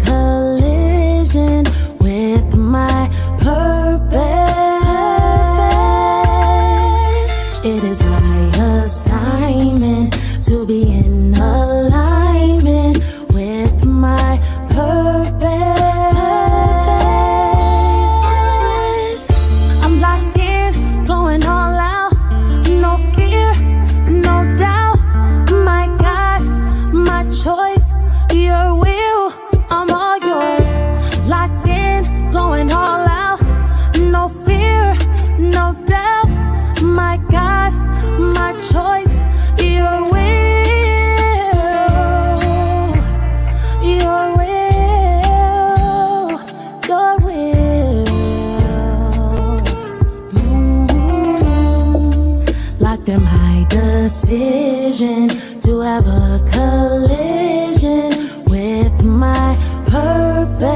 collision with my purpose. It is my assignment to be in alignment with my purpose. I'm locked in, going all out, no fear, no doubt. My God, my choice, your will, I'm all yours. Locked in, going all out, no fear, no doubt. My God, my choice, your will, your will, your will. Locked in my decision to have a collision with my purpose.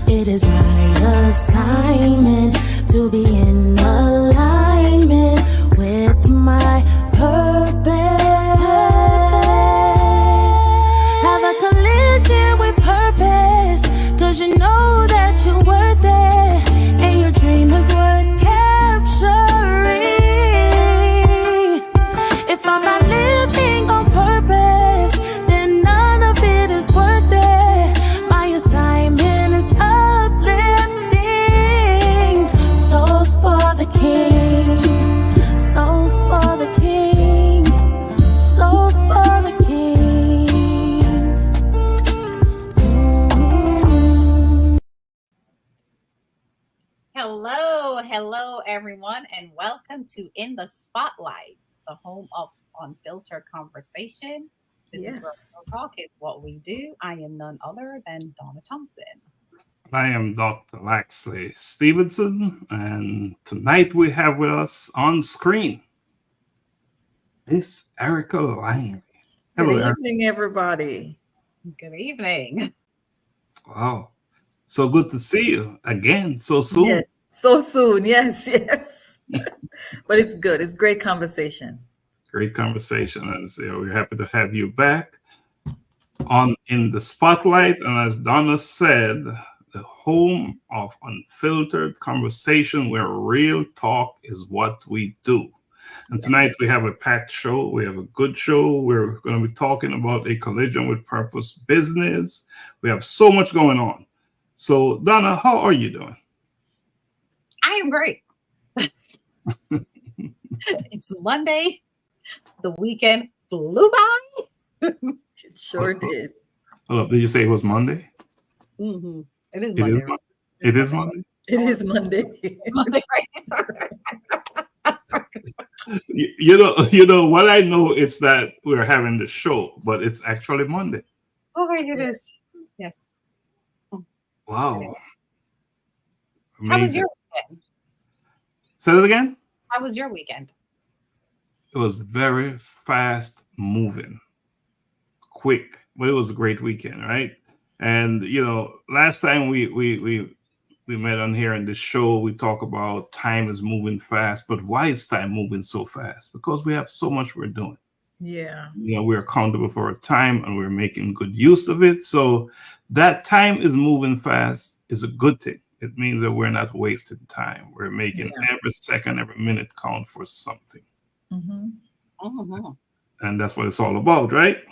It is my assignment to be in alignment with my purpose. Have a collision with purpose, 'cause you know that you're worth it, and your dream is worth capturing. If I'm not living on purpose, then none of it is worth it. My assignment is uplifting souls for the King, souls for the King, souls for the King. Hello, everyone, and welcome to In the Spotlight, the home of unfiltered conversation. This is where we talk is what we do. I am none other than Donna Thompson. I am Dr. Laxley Stephenson, and tonight we have with us on screen Miss Erica Langley. Hello, Good evening, everybody. Good evening. Wow. So good to see you again so soon. Yes, so soon. Yes, yes. But it's good. It's great conversation. Great conversation. And so we're happy to have you back on In the Spotlight. And as Donna said, the home of unfiltered conversation where real talk is what we do. And tonight we have a packed show. We have a good show. We're going to be talking about a collision with purpose business. We have so much going on. So, Donna, how are you doing? I am great. It's Monday. The weekend flew by. It sure did. Hold up. Did you say it was Monday? Mm-hmm. It is Monday. It is Monday. It is Monday. Monday, right? You know what I know is that we're having the show, but it's actually Monday. Oh my goodness. Yes. Wow. Amazing. How was your weekend? Say it again? How was your weekend? It was very fast moving, quick, but it was a great weekend, right? And you know, last time we met on here in this show, we talk about time is moving fast, but why is time moving so fast? Because we have so much we're doing. Yeah. You know, we're accountable for our time and we're making good use of it. So that time is moving fast is a good thing. It means that we're not wasting time. We're making every second, every minute count for something. Mm-hmm. Mm-hmm. And that's what it's all about, right?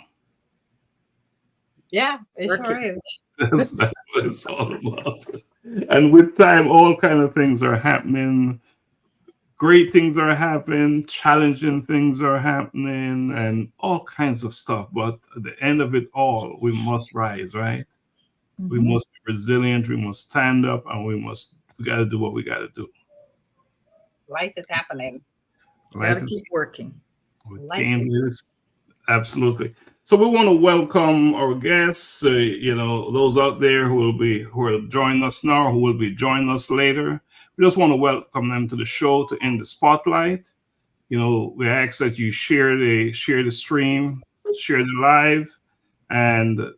Yeah, it sure is. That's what it's all about. And with time, all kind of things are happening. Great things are happening, challenging things are happening, and all kinds of stuff. But at the end of it all, we must rise, right? Mm-hmm. We must be resilient. We must stand up, and we got to do what we got to do. Life is happening. Got to keep working. Absolutely. So we want to welcome our guests, those out there who will join us now, who will be joining us later. We just want to welcome them to the show, to In the Spotlight. You know, we ask that you share the stream, share the live, and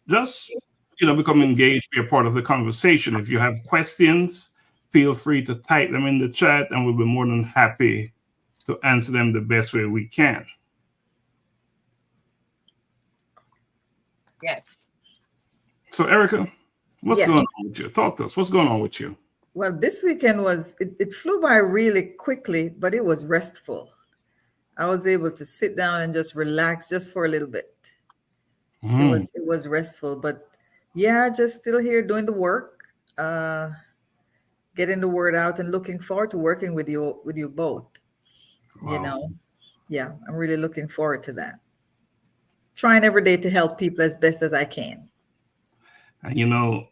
just, become engaged, be a part of the conversation. If you have questions, feel free to type them in the chat, and we'll be more than happy to answer them the best way we can. Yes. So, Erica, what's Yes. going on with you? Talk to us. What's going on with you? Well, this weekend it flew by really quickly, but it was restful. I was able to sit down and just relax just for a little bit. It was restful, but yeah, just still here doing the work, getting the word out, and looking forward to working with you both. You Wow. know, yeah, I'm really looking forward to that. Trying every day to help people as best as I can. And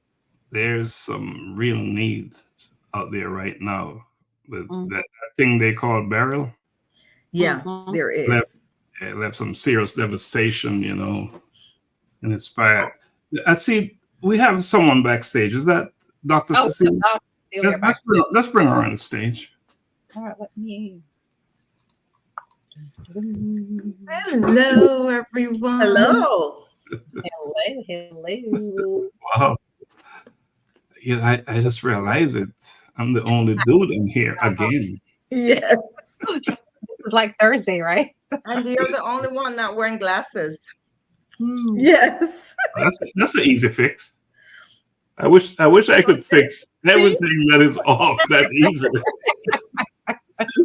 there's some real needs out there right now with that thing they call burial. Yeah, there is. It left some serious devastation, and it's bad. I see we have someone backstage. Is that Dr. Cecilia? Let's bring her on the stage. All right, let me. Hello, everyone. Hello. Hello. Wow. I just realized it. I'm the only dude in here again. Yes. It's like Thursday, right? And you're the only one not wearing glasses. Yes. That's an easy fix. I wish I could fix everything that is off that easily.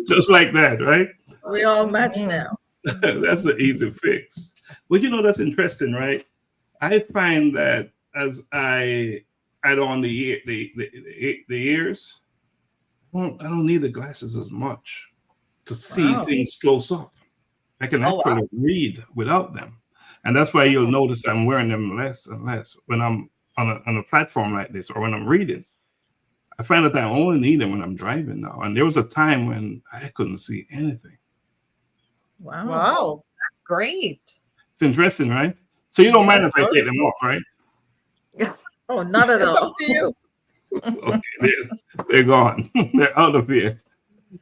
Just like that, right? We all match now. That's an easy fix. Well, that's interesting, right? I find that as I add on the ears, I don't need the glasses as much to see things close up. I can actually read without them. And that's why you'll notice I'm wearing them less and less when I'm on a platform like this or when I'm reading. I find that I only need them when I'm driving now. And there was a time when I couldn't see anything. Wow. That's great. It's interesting, right? So you don't mind if I take them off, right? Oh, not at It's all. up to you. Okay, they're gone. They're out of here.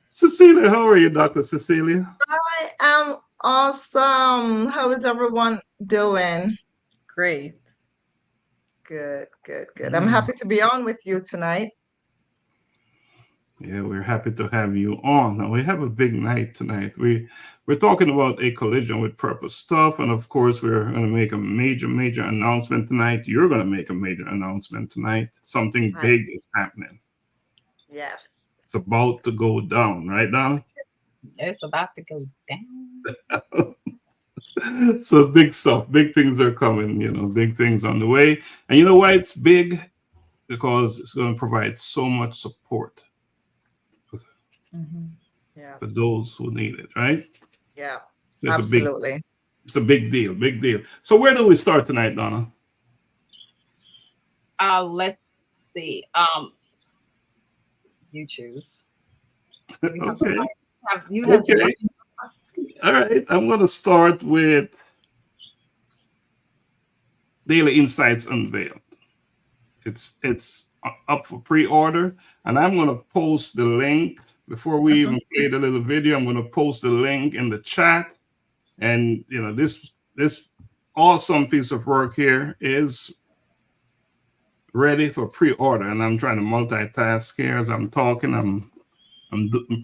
Cecilia, how are you, Dr. Cecilia? I am awesome. How is everyone doing? Great. Good. I'm happy to be on with you tonight. Yeah, we're happy to have you on. Now, we have a big night tonight. We're talking about a collision with purpose stuff. And of course, we're going to make a major announcement tonight. You're going to make a major announcement tonight. Something big is happening. Yes. It's about to go down, right, Donna? It's about to go down. So big stuff, big things are coming, big things on the way. And you know why it's big? Because it's going to provide so much support for those who need it, right? Yeah, absolutely. It's a big deal. So where do we start tonight, Donna? Let's see. You choose. Okay. Okay. All right. I'm going to start with Daily Insights Unveiled. It's up for pre-order, and I'm going to post the link before we even play the little video. I'm going to post the link in the chat, and this awesome piece of work here is ready for pre-order. And I'm trying to multitask here as I'm talking. I'm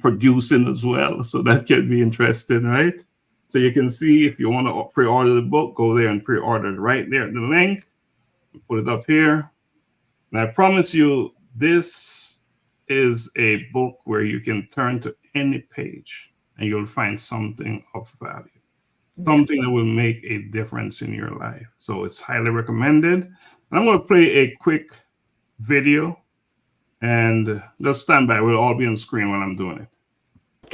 producing as well, so that can be interesting, right? So you can see if you want to pre-order the book, go there and pre-order it right there. The link, put it up here. And I promise you, this is a book where you can turn to any page and you'll find something of value, something that will make a difference in your life. So it's highly recommended. And I'm going to play a quick video, and just stand by. We'll all be on screen while I'm doing it.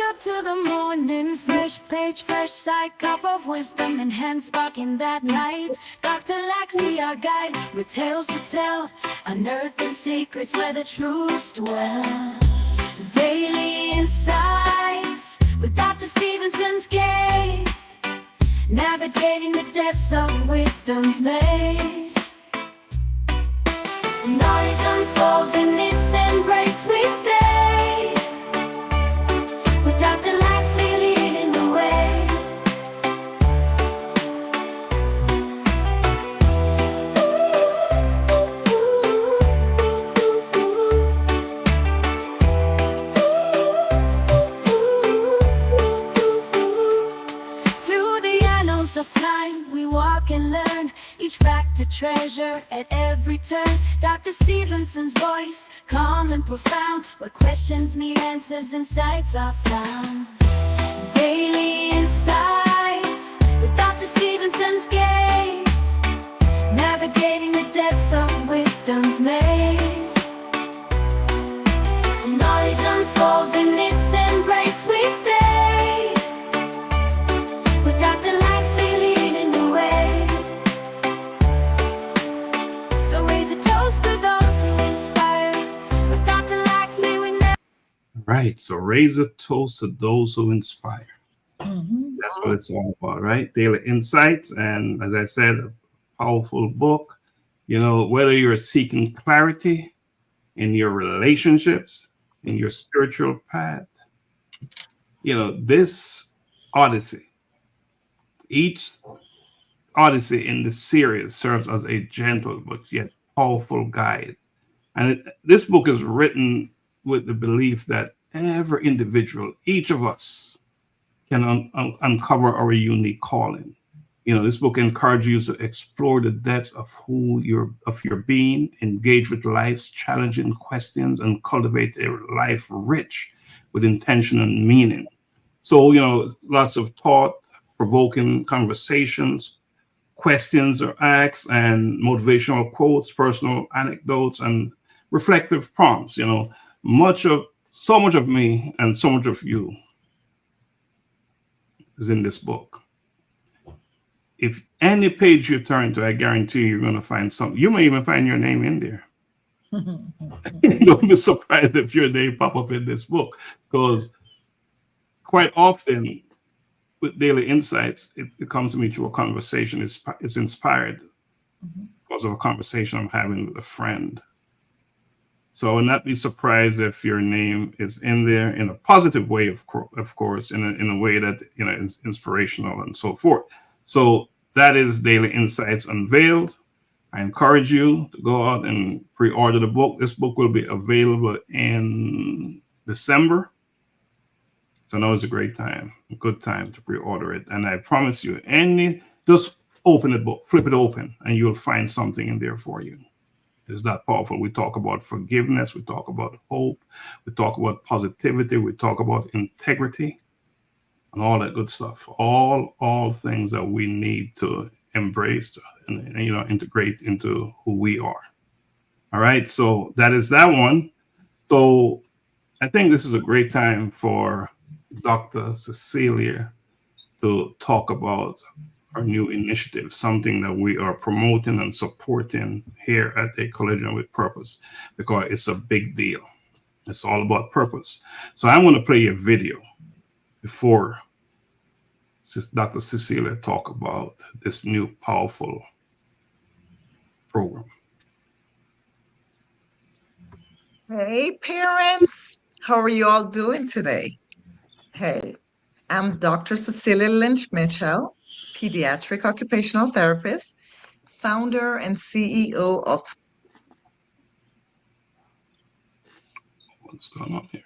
Up to the morning, fresh page, fresh sight, cup of wisdom and hand sparking that light. Dr. Laxley, our guide, with tales to tell, unearthing secrets where the truths dwell. Daily insights with Dr. Stephenson's gaze, navigating the depths of wisdom's maze. Knowledge unfolds in its embrace, we stay with Dr. Laxley leading the way. Through the annals of time, we walk and learn, each fact a treasure at every turn. Dr. Stephenson's voice, calm and profound, where questions meet answers, insights are found. Daily insights with Dr. Stephenson's gaze, navigating the depths of wisdom's maze. Knowledge unfolds in its embrace, we stay with Dr. Laxley leading the way. So raise a toast to those who inspire. With Dr. Laxley we never. Right. So raise a toast to those who inspire. Mhm. That's what it's all about, right? Daily insights. And as I said, a powerful book. You know, whether you're seeking clarity in your relationships, in your spiritual path, you know, this Odyssey, each Odyssey in the series serves as a gentle but yet powerful guide. And this book is written with the belief that every individual, each of us, can uncover our unique calling. You know, this book encourages you to explore the depth of your being, engage with life's challenging questions, and cultivate a life rich with intention and meaning. So, you know, lots of thought-provoking conversations, questions are asked, and motivational quotes, personal anecdotes, and reflective prompts. You know, so much of me and so much of you is in this book. If any page you turn to, I guarantee you're going to find something. You may even find your name in there. Don't be surprised if your name pop up in this book, because quite often with daily insights, it comes to me through a conversation. It's inspired because of a conversation I'm having with a friend. So I would not be surprised if your name is in there in a positive way, of course, in a way that, you know, is inspirational and so forth. So that is Daily Insights Unveiled. I encourage you to go out and pre-order the book. This book will be available in December. So now is a great time, a good time to pre-order it. And I promise you, just open the book, flip it open, and you'll find something in there for you. It's that powerful. We talk about forgiveness. We talk about hope. We talk about positivity. We talk about integrity and all that good stuff. All things that we need to embrace and you know, integrate into who we are. All right. So that is that one. So I think this is a great time for Dr. Cecilia to talk about our new initiative, something that we are promoting and supporting here at A Collision with Purpose, because it's a big deal. It's all about purpose. So I'm going to play a video before Dr. Cecilia talk about this new powerful program. Hey, parents. How are you all doing today? Hey, I'm Dr. Cecilia Lynch Mitchell, pediatric occupational therapist, founder and CEO of What's going on here?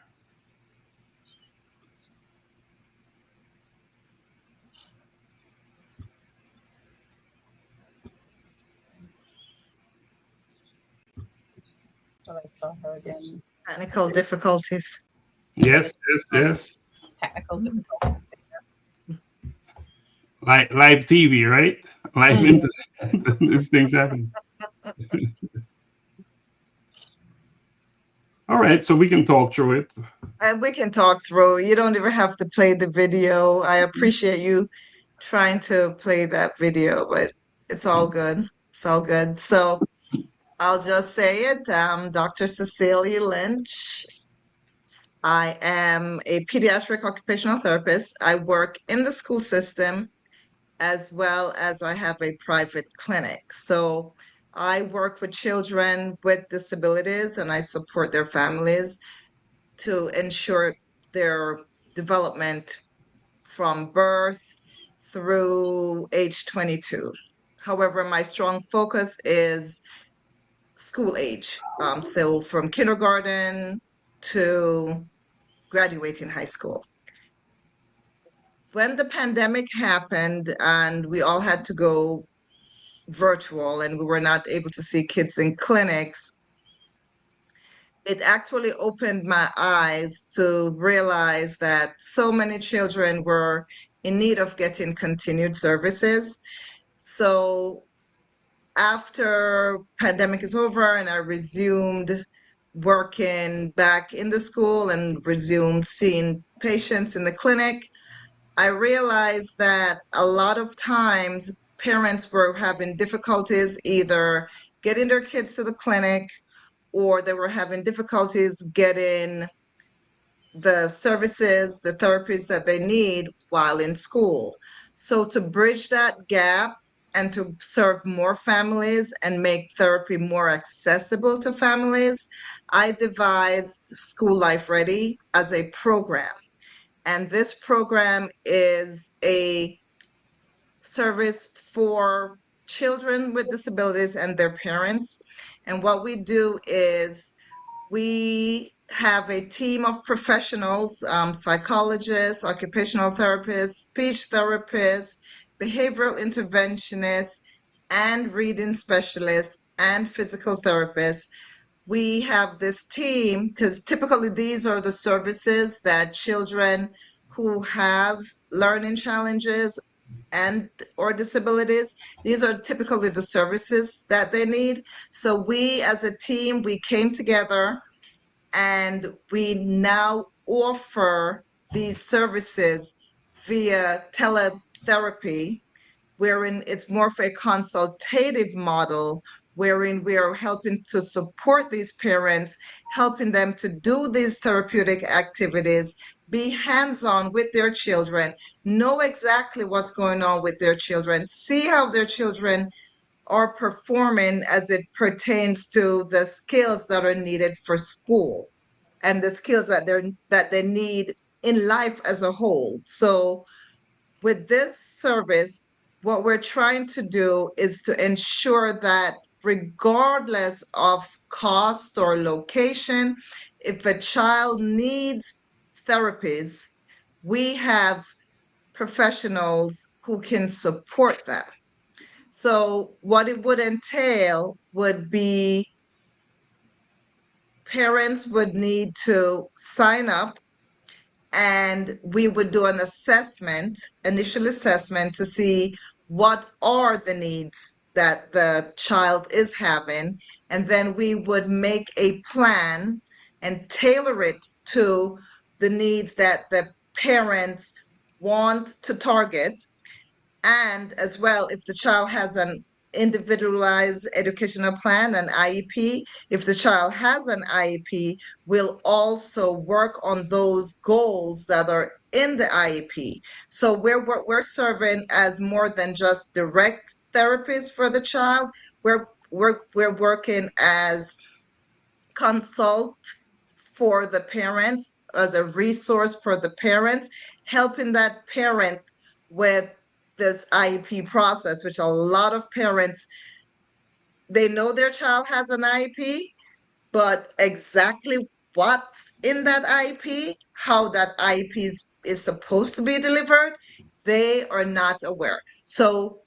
So I start her again. Technical Difficulties. Yes. Technical difficulties. Live TV, right? Live internet. These things happen. All right, so we can talk through it. And we can talk through. You don't even have to play the video. I appreciate you trying to play that video, but it's all good. It's all good. So I'll just say it. I'm Dr. Cecilia Lynch. I am a pediatric occupational therapist. I work in the school system as well as I have a private clinic. So I work with children with disabilities and I support their families to ensure their development from birth through age 22. However, my strong focus is school age. So from kindergarten to graduating high school. When the pandemic happened and we all had to go virtual and we were not able to see kids in clinics, it actually opened my eyes to realize that so many children were in need of getting continued services. So after pandemic is over and I resumed working back in the school and resumed seeing patients in the clinic, I realized that a lot of times parents were having difficulties either getting their kids to the clinic or they were having difficulties getting the services, the therapies that they need while in school. So to bridge that gap and to serve more families and make therapy more accessible to families, I devised School Life Ready as a program. And this program is a service for children with disabilities and their parents. And what we do is we have a team of professionals, psychologists, occupational therapists, speech therapists, behavioral interventionists, and reading specialists and physical therapists. We have this team because typically these are the services that children who have learning challenges and or disabilities, these are typically the services that they need. So we as a team, we came together and we now offer these services via teletherapy, wherein it's more of a consultative model, wherein we are helping to support these parents, helping them to do these therapeutic activities, be hands-on with their children, know exactly what's going on with their children, see how their children are performing as it pertains to the skills that are needed for school and the skills that they need in life as a whole. So with this service, what we're trying to do is to ensure that regardless of cost or location, if a child needs therapies, we have professionals who can support them. So what it would entail would be parents would need to sign up and we would do an assessment, initial assessment to see what are the needs that the child is having. And then we would make a plan and tailor it to the needs that the parents want to target. And as well, if the child has an individualized educational plan, an IEP, if the child has an IEP, we'll also work on those goals that are in the IEP. So we're serving as more than just direct therapies for the child. We're working as consult for the parents, as a resource for the parents, helping that parent with this IEP process, which a lot of parents, they know their child has an IEP, but exactly what's in that IEP, how that IEP is supposed to be delivered, they are not aware. So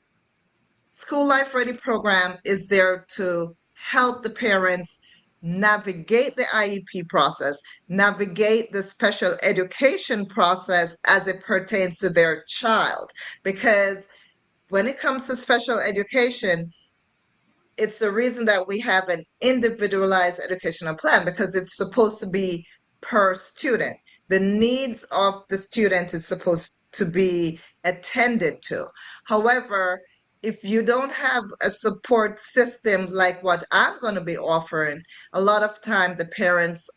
School Life Ready program is there to help the parents navigate the IEP process, navigate the special education process as it pertains to their child. Because when it comes to special education, it's the reason that we have an individualized educational plan, because it's supposed to be per student. The needs of the student is supposed to be attended to. However, if you don't have a support system like what I'm going to be offering, a lot of time the parents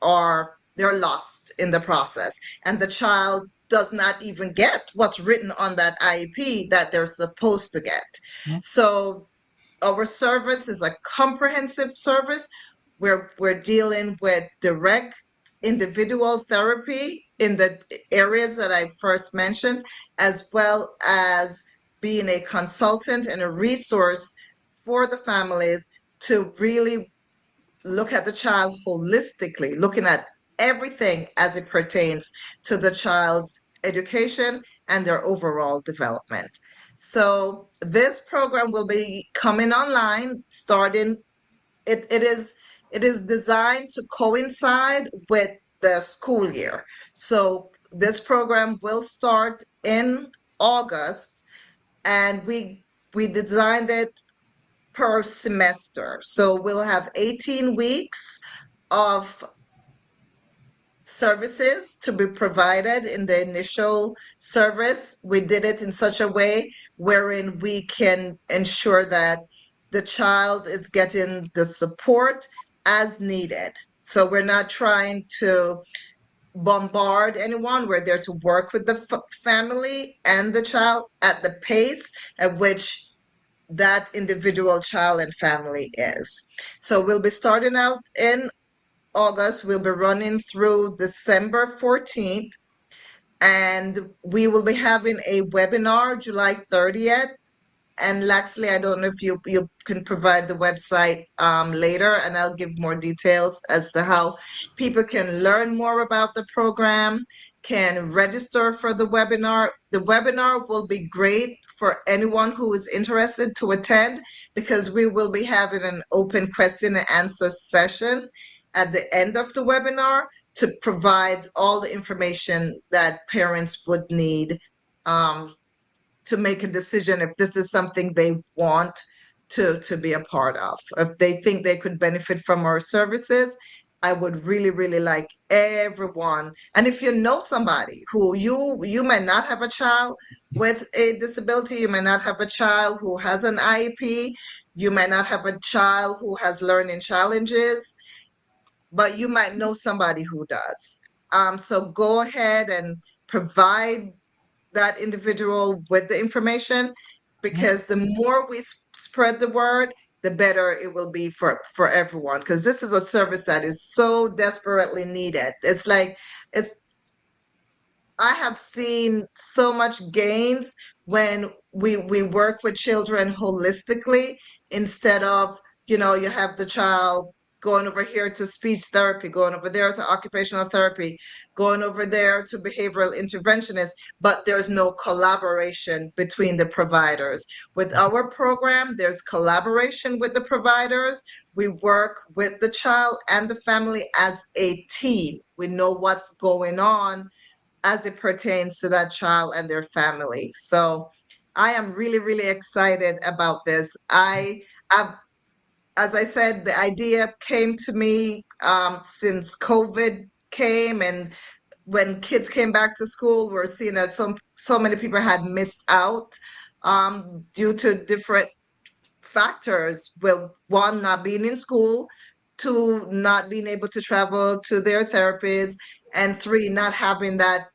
they're lost in the process, and the child does not even get what's written on that IEP that they're supposed to get. So our service is a comprehensive service where we're dealing with direct individual therapy in the areas that I first mentioned, as well as being a consultant and a resource for the families to really look at the child holistically, looking at everything as it pertains to the child's education and their overall development. So this program will be coming online starting. It is designed to coincide with the school year. So this program will start in August, and we designed it per semester. So we'll have 18 weeks of services to be provided in the initial service. We did it in such a way wherein we can ensure that the child is getting the support as needed. So we're not trying to bombard anyone. We're there to work with the family and the child at the pace at which that individual child and family is. So we'll be starting out in August. We'll be running through December 14th, and we will be having a webinar July 30th. And Laxley, I don't know if you can provide the website later, and I'll give more details as to how people can learn more about the program, can register for the webinar. The webinar will be great for anyone who is interested to attend, because we will be having an open question and answer session at the end of the webinar to provide all the information that parents would need to make a decision if this is something they want to be a part of. If they think they could benefit from our services, I would really, really like everyone. And if you know somebody who you might not have a child with a disability, you might not have a child who has an IEP, you might not have a child who has learning challenges, but you might know somebody who does. So go ahead and provide that individual with the information, because the more we spread the word, the better it will be for everyone, because this is a service that is so desperately needed. It's like I have seen so much gains when we work with children holistically, instead of, you have the child going over here to speech therapy, going over there to occupational therapy, going over there to behavioral interventionists, but there's no collaboration between the providers. With our program, there's collaboration with the providers. We work with the child and the family as a team. We know what's going on as it pertains to that child and their family. So I am really, really excited about this. I've, as I said, the idea came to me since COVID came, and when kids came back to school, we're seeing that so many people had missed out due to different factors. Well, one, not being in school, two, not being able to travel to their therapies, and three, not having that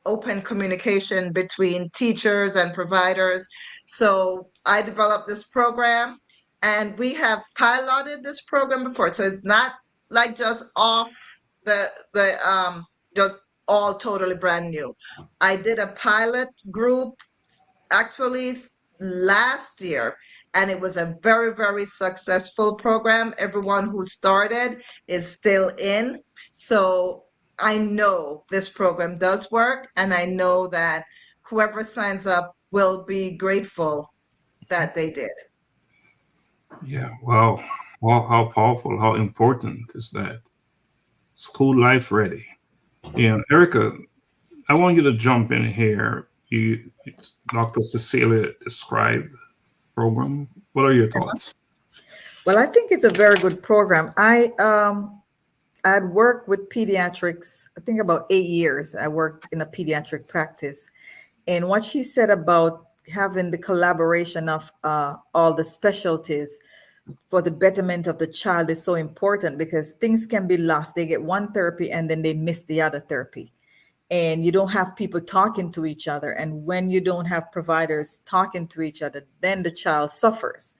open communication between teachers and providers. So I developed this program, and we have piloted this program before. So it's not like just off the just all totally brand new. I did a pilot group actually last year, and it was a very, very successful program. Everyone who started is still in. So I know this program does work, and I know that whoever signs up will be grateful that they did. Yeah. Wow. Wow. How powerful, how important is that? School life ready. And Erica, I want you to jump in here. Dr. Cecilia described the program. What are your thoughts? Well, I think it's a very good program. I'd worked with pediatrics, I think about 8 years. I worked in a pediatric practice. And what she said about having the collaboration of all the specialties for the betterment of the child is so important, because things can be lost. They get one therapy and then they miss the other therapy. And you don't have people talking to each other. And when you don't have providers talking to each other, then the child suffers,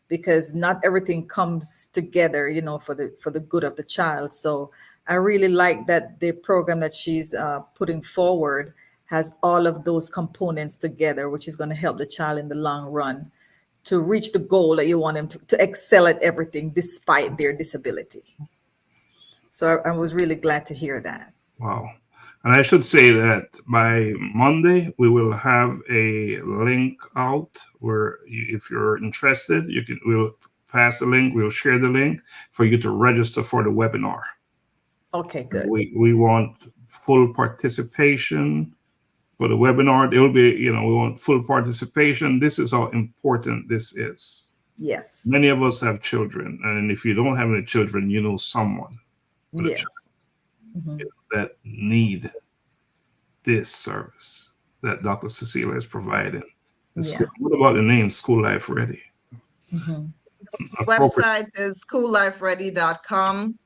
because not everything comes together, for the good of the child. So I really like that the program that she's putting forward has all of those components together, which is going to help the child in the long run to reach the goal that you want them to excel at everything despite their disability. So I was really glad to hear that. Wow. And I should say that by Monday, we will have a link out where if you're interested, we'll pass the link, we'll share the link for you to register for the webinar. Okay, good. We want full participation for the webinar. It'll be, we want full participation. This is how important this is. Yes. Many of us have children, and if you don't have any children, you know someone with a child that need this service that Dr. Cecilia is providing. What about the name School Life Ready? Website is schoollifeready.com.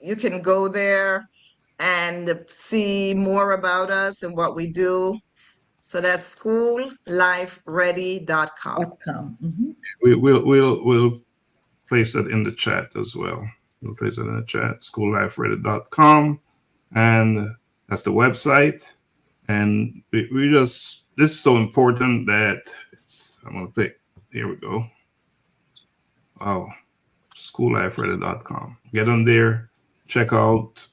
You can go there and see more about us and what we do. So that's schoollifeready.com. We'll place that in the chat as well. We'll place it in the chat, schoollifeready.com, and that's the website. And this is so important that I'm going to pick, here we go. Wow, schoollifeready.com. Get on there, check out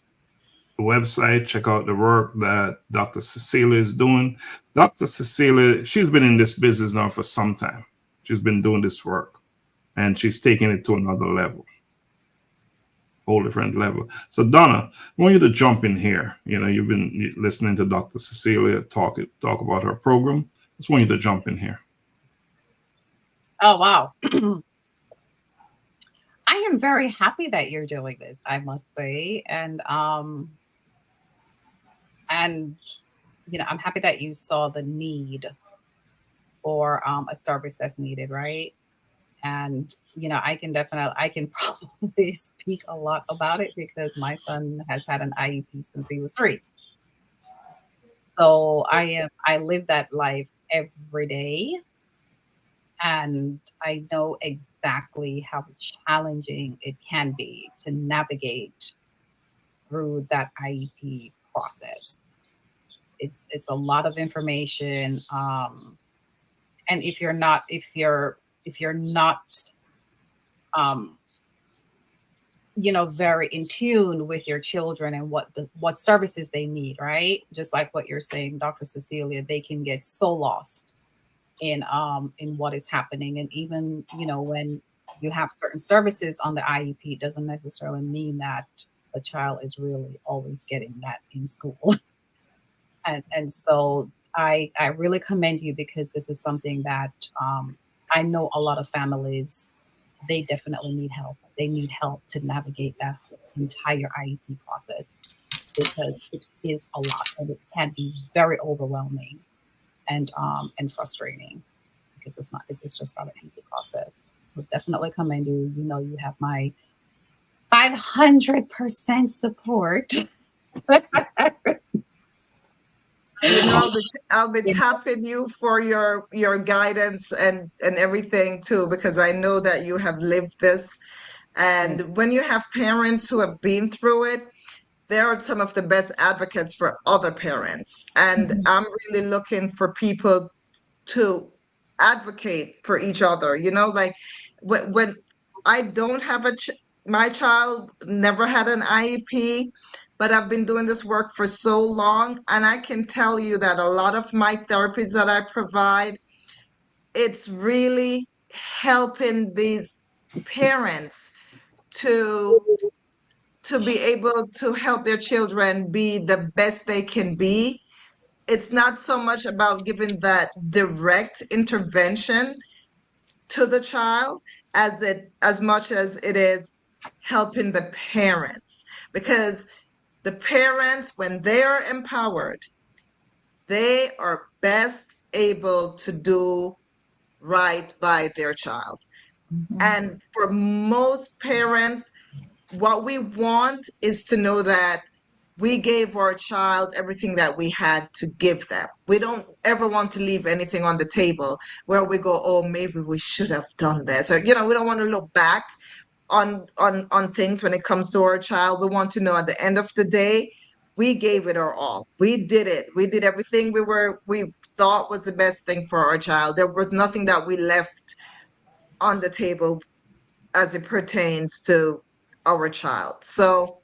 the website, check out the work that Dr. Cecilia is doing. Dr. Cecilia, she's been in this business now for some time. She's been doing this work, and she's taking it to another level, whole different level. So Donna, I want you to jump in here. You've been listening to Dr. Cecilia talk about her program. I just want you to jump in here. Oh, wow. I am very happy that you're doing this, I must say. And I'm happy that you saw the need for a service that's needed, right? And, I can probably speak a lot about it because my son has had an IEP since he was 3. So I live that life every day. And I know exactly how challenging it can be to navigate through that IEP process. It's a lot of information. And if you're not very in tune with your children and what services they need, right? Just like what you're saying, Dr. Cecilia, they can get so lost in what is happening. And even, when you have certain services on the IEP, it doesn't necessarily mean that the child is really always getting that in school. and so I really commend you because this is something that I know a lot of families, they definitely need help. They need help to navigate that entire IEP process because it is a lot and it can be very overwhelming and frustrating because it's just not an easy process. So definitely commend you. You have my 500% support. I'll be tapping you for your guidance and everything too, because I know that you have lived this. And when you have parents who have been through it, they are some of the best advocates for other parents. And I'm really looking for people to advocate for each other. Like when I don't have my child never had an IEP, but I've been doing this work for so long, and I can tell you that a lot of my therapies that I provide, it's really helping these parents to be able to help their children be the best they can be. It's not so much about giving that direct intervention to the child as much as it is helping the parents, because the parents, when they are empowered, they are best able to do right by their child. And for most parents, what we want is to know that we gave our child everything that we had to give them. We don't ever want to leave anything on the table where we go, oh, maybe we should have done this. Or, we don't want to look back on things when it comes to our child. We want to know at the end of the day, we gave it our all. We did it. We did everything we thought was the best thing for our child. There was nothing that we left on the table as it pertains to our child. So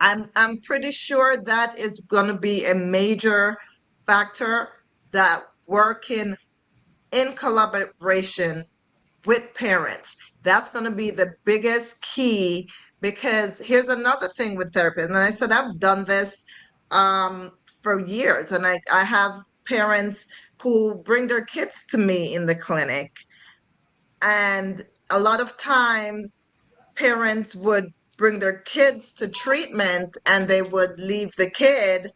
I'm pretty sure that is going to be a major factor, that working in collaboration with parents. That's going to be the biggest key, because here's another thing with therapists. And I said, I've done this for years, and I have parents who bring their kids to me in the clinic. And a lot of times, parents would bring their kids to treatment and they would leave the kid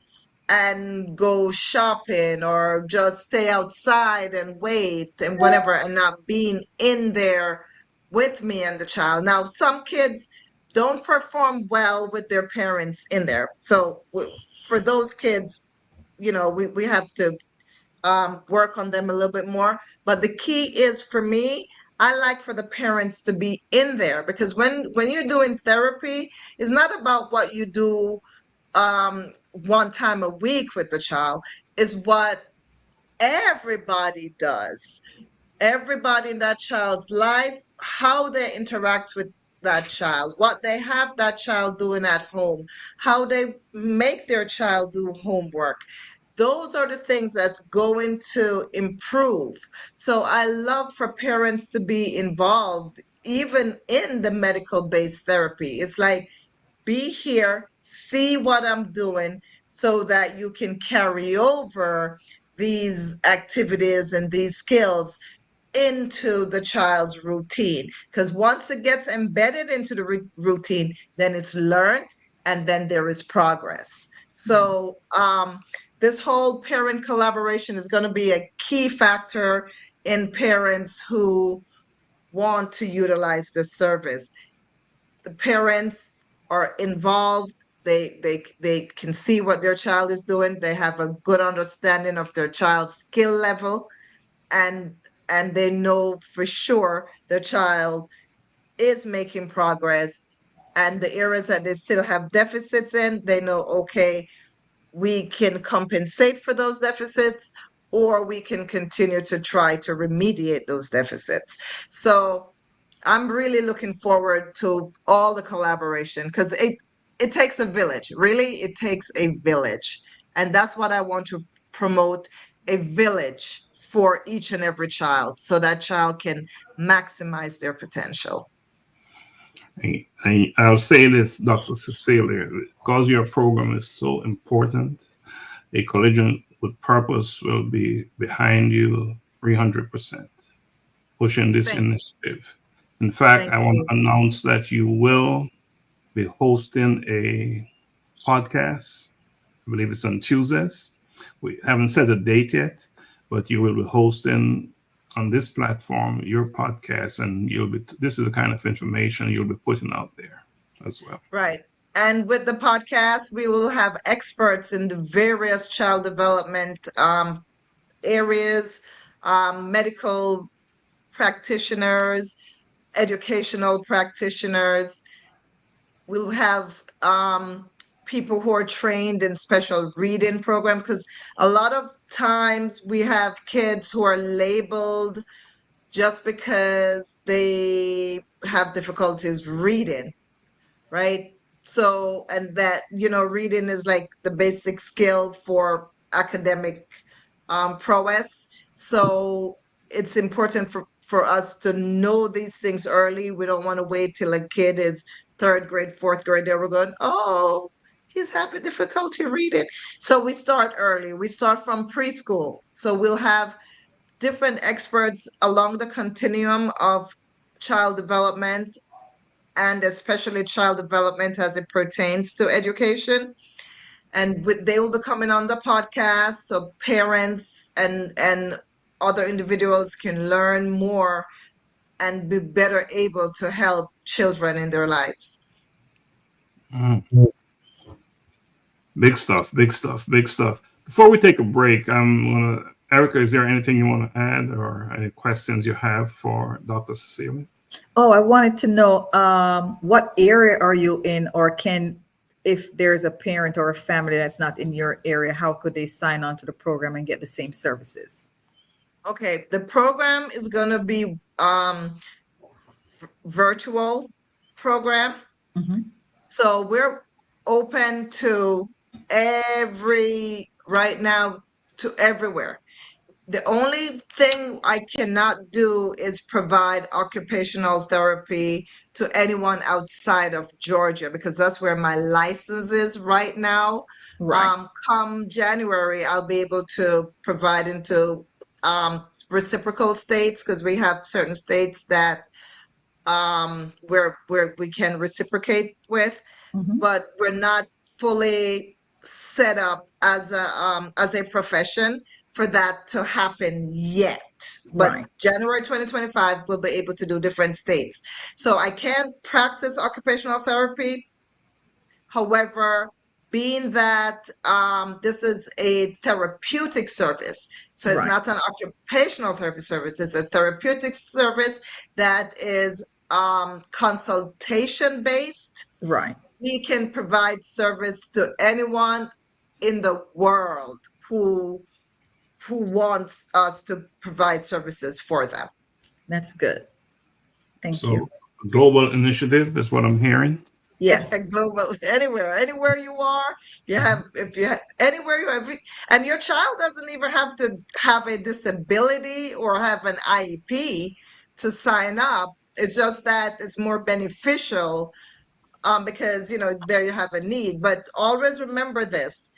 and go shopping or just stay outside and wait and whatever, and not being in there with me and the child. Now, some kids don't perform well with their parents in there. So for those kids, we have to work on them a little bit more. But the key is, for me, I like for the parents to be in there, because when you're doing therapy, it's not about what you do one time a week with the child. Is what everybody does. Everybody in that child's life, how they interact with that child, what they have that child doing at home, how they make their child do homework. Those are the things that's going to improve. So I love for parents to be involved, even in the medical based therapy. It's like, be here, see what I'm doing, so that you can carry over these activities and these skills into the child's routine. Because once it gets embedded into the routine, then it's learned, and then there is progress. So this whole parent collaboration is going to be a key factor in parents who want to utilize this service. The parents are involved. They can see what their child is doing. They have a good understanding of their child's skill level, and they know for sure their child is making progress. And the areas that they still have deficits in, they know, okay, we can compensate for those deficits, or we can continue to try to remediate those deficits. So I'm really looking forward to all the collaboration, because it takes a village. Really, it takes a village. And that's what I want to promote, a village for each and every child, so that child can maximize their potential. I'll say this, Dr. Cecilia, because your program is so important, a collision with purpose will be behind you 300%, pushing this Thank you. initiative. In fact, Thank I want you. to announce that you will be hosting a podcast. I believe it's on Tuesdays. We haven't set a date yet, but you will be hosting on this platform your podcast, and this is the kind of information you'll be putting out there as well. Right. And with the podcast, we will have experts in the various child development areas, medical practitioners, educational practitioners. We'll have people who are trained in special reading programs, because a lot of times we have kids who are labeled just because they have difficulties reading, right? So, and that, reading is like the basic skill for academic prowess. So it's important for us to know these things early. We don't want to wait till a kid is third grade, fourth grade. They were going, oh, he's having difficulty reading. So we start early. We start from preschool. So we'll have different experts along the continuum of child development, and especially child development as it pertains to education. And they will be coming on the podcast, so parents and other individuals can learn more and be better able to help children in their lives. Mm. Big stuff, big stuff, big stuff. Before we take a break, Erica, is there anything you want to add or any questions you have for Dr. Cecilia? Oh, I wanted to know what area are you in, or if there's a parent or a family that's not in your area, how could they sign on to the program and get the same services? Okay, the program is going to be virtual program. Mm-hmm. So we're open to right now to everywhere. The only thing I cannot do is provide occupational therapy to anyone outside of Georgia, because that's where my license is right now. Right. Come January, I'll be able to provide into reciprocal states, because we have certain states that where we can reciprocate with, Mhm. but we're not fully set up as a profession for that to happen yet. But Right. January 2025, we'll be able to do different states. So I can practice occupational therapy. However, being that this is a therapeutic service, so it's Right. not an occupational therapy service, it's a therapeutic service that is consultation based. Right. We can provide service to anyone in the world who wants us to provide services for them. That's good. Thank So, you. global initiative is what I'm hearing. Yes. Global, anywhere you are, if you have anywhere you have, and your child doesn't even have to have a disability or have an IEP to sign up. It's just that it's more beneficial because there you have a need. But always remember this: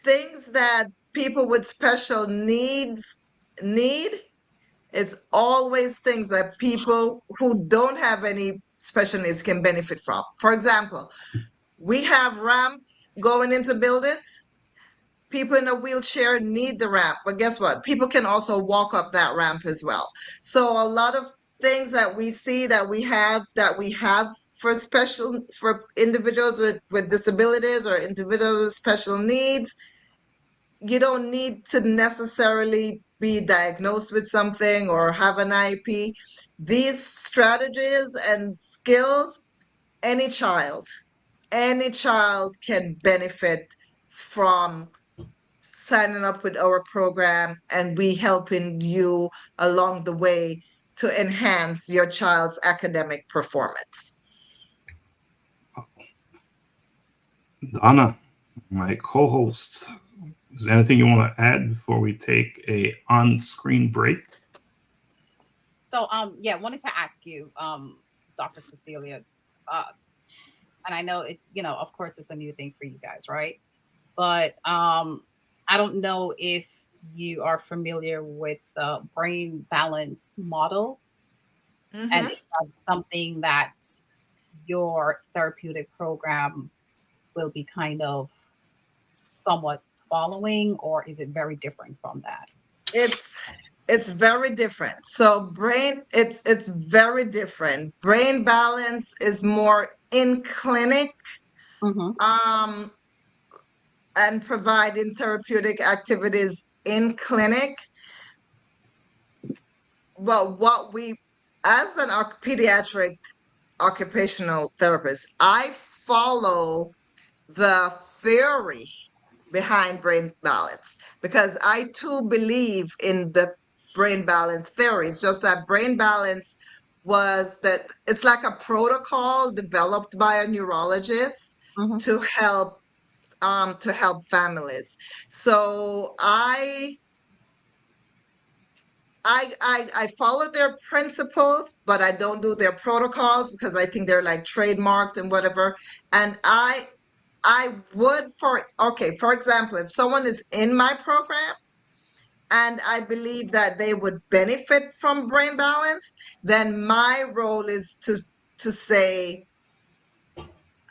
things that people with special needs need is always things that people who don't have any special needs can benefit from. For example, we have ramps going into buildings. People in a wheelchair need the ramp, but guess what? People can also walk up that ramp as well. So a lot of things that we see that we have for individuals with disabilities or individuals with special needs, you don't need to necessarily be diagnosed with something or have an IEP. These strategies and skills, any child can benefit from signing up with our program, and we helping you along the way to enhance your child's academic performance. Donna, my co-host, is there anything you want to add before we take a on-screen break? So, yeah, wanted to ask you, Dr. Cecilia, and I know it's, of course, it's a new thing for you guys, right? But I don't know if you are familiar with the brain balance model, and is that something that your therapeutic program will be kind of somewhat following, or is it very different from that? It's very different. So it's very different. Brain balance is more in clinic, and providing therapeutic activities in clinic. But what we, as an pediatric occupational therapist, I follow the theory behind brain balance, because I too believe in the brain balance theory. It's just that brain balance it's like a protocol developed by a neurologist to help families. So I follow their principles, but I don't do their protocols because I think they're like trademarked and whatever. And I would, for example, if someone is in my program and I believe that they would benefit from brain balance, then my role is to say,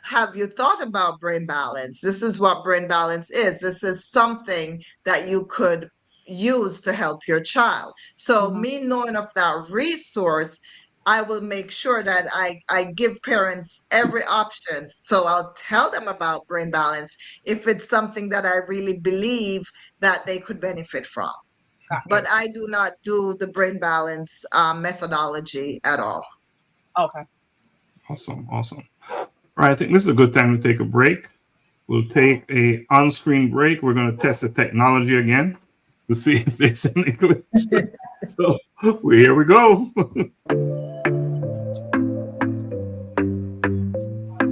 have you thought about brain balance? This is what brain balance is. This is something that you could use to help your child. So me knowing of that resource, I will make sure that I give parents every option. So I'll tell them about brain balance if it's something that I really believe that they could benefit from. But I do not do the brain balance methodology at all. Okay. Awesome. All right, I think this is a good time to take a break. We'll take a on-screen break. We're going to test the technology again to see if there's any glitch. So here we go.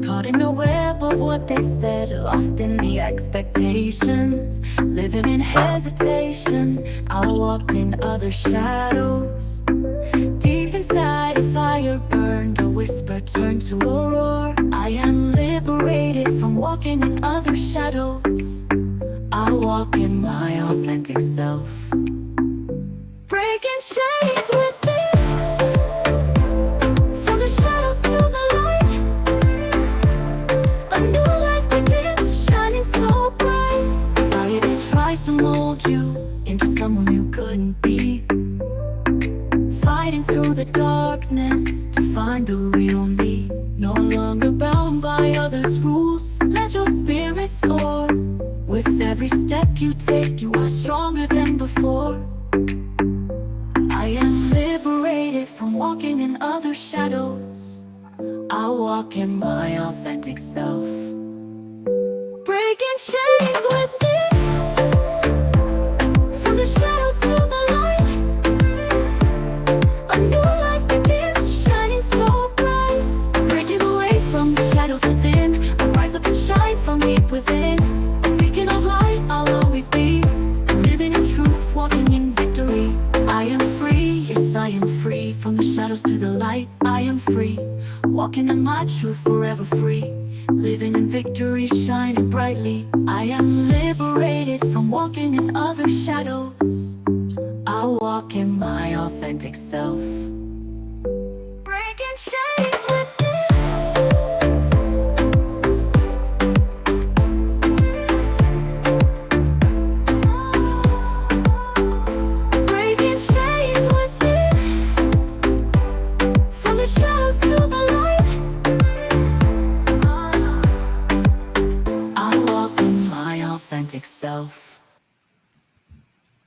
Caught in the web of what what they said, lost in the expectations, living in hesitation. I walked in other shadows. Deep inside a fire burned, a whisper turned to a roar. I am liberated from walking in other shadows. I walk in my authentic self, breaking chains within, from the shadows to the light. A new life begins, shining so bright. Society tries to mold you into someone you couldn't be, fighting through the darkness to find the real me. No longer bound by others' rules, let your spirit soar. With every step you take, you are stronger than before. I am liberated from walking in other shadows. I walk in my authentic self, breaking chains within, from the shadows to the light. A new life begins, shining so bright. Breaking away from the shadows within, I rise up and shine from deep within. A beacon of light I'll always be, living in truth, walking in victory. I am free, yes I am free, from the shadows to the light. I am free, walking in my truth, forever free, living in victory, shining brightly. I am liberated from walking in other shadows. I walk in my authentic self, breaking chains within. Breaking chains within, from the shadows to the light. I walk in my authentic self.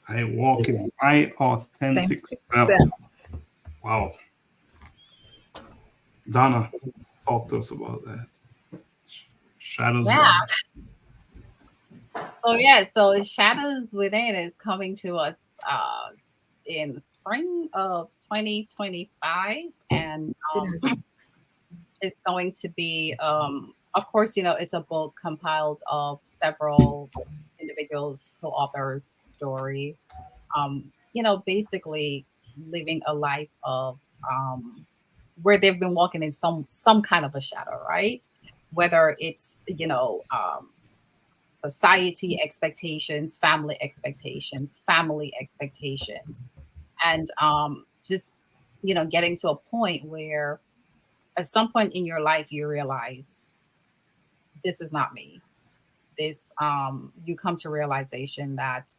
I walk in my authentic self. Wow. Donna, talk to us about that. Shadows. Yeah. So Shadows Within is coming to us in spring of 2025, and it's going to be, of course, it's a book compiled of several individuals, co-authors' story. Basically living a life of where they've been walking in some kind of a shadow, right? Whether it's society expectations, family expectations, and just getting to a point where at some point in your life you realize this is not me. This you come to realization that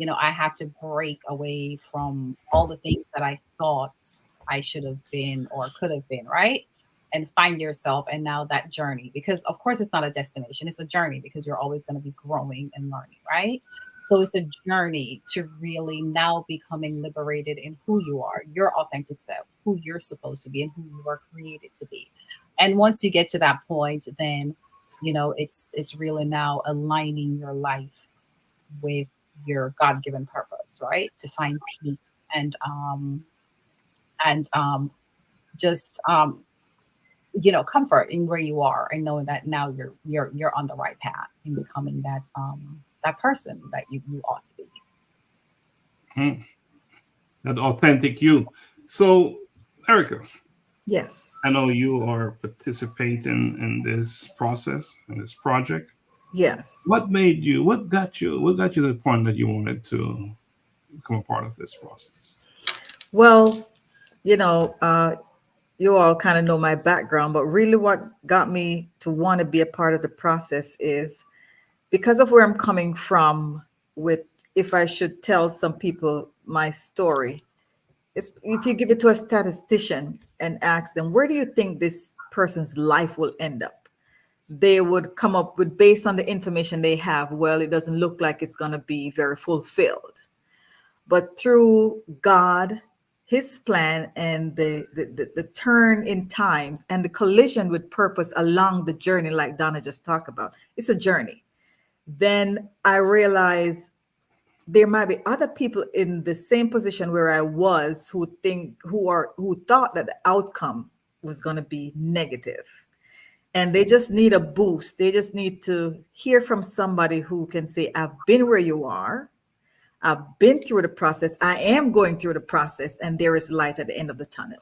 I have to break away from all the things that I thought I should have been or could have been, right? And find yourself, and now that journey, because of course it's not a destination, it's a journey, because you're always going to be growing and learning, right? So it's a journey to really now becoming liberated in who you are, your authentic self, who you're supposed to be, and who you were created to be. And once you get to that point, then it's really now aligning your life with your God-given purpose, right? To find peace and just comfort in where you are, and knowing that now you're on the right path in becoming that person that you ought to be. That authentic you. So, Erica. Yes. I know you are participating in this process, in this project. Yes. What got you to the point that you wanted to become a part of this process? Well, you all kind of know my background, but really what got me to want to be a part of the process is because of where I'm coming from with, if I should tell some people my story, if you give it to a statistician and ask them, where do you think this person's life will end up? They would come up with, based on the information they have, well, it doesn't look like it's going to be very fulfilled. But through God, his plan, and the turn in times and the collision with purpose along the journey, like Donna just talked about, it's a journey. Then I realized there might be other people in the same position where I was who thought that the outcome was going to be negative. and they just need a boost. They just need to hear from somebody who can say, I've been where you are. I've been through the process. I am going through the process, and there is light at the end of the tunnel.